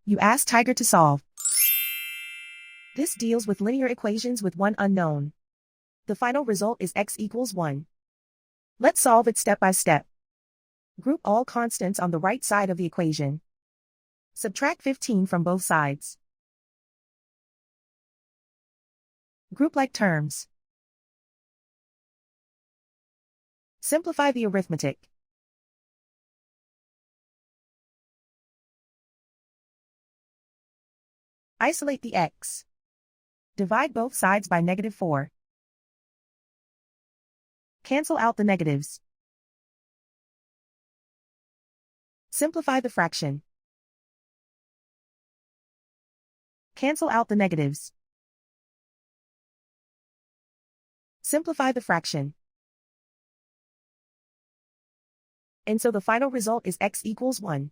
You ask Tiger to solve. This deals with linear equations with one unknown. The final result is x equals 1. Let's solve it step by step. Group all constants on the right side of the equation. Subtract 15 from both sides. Group like terms. Simplify the arithmetic. Isolate the x. Divide both sides by -4. Cancel out the negatives. Simplify the fraction. Cancel out the negatives. Simplify the fraction. And so the final result is x equals 1.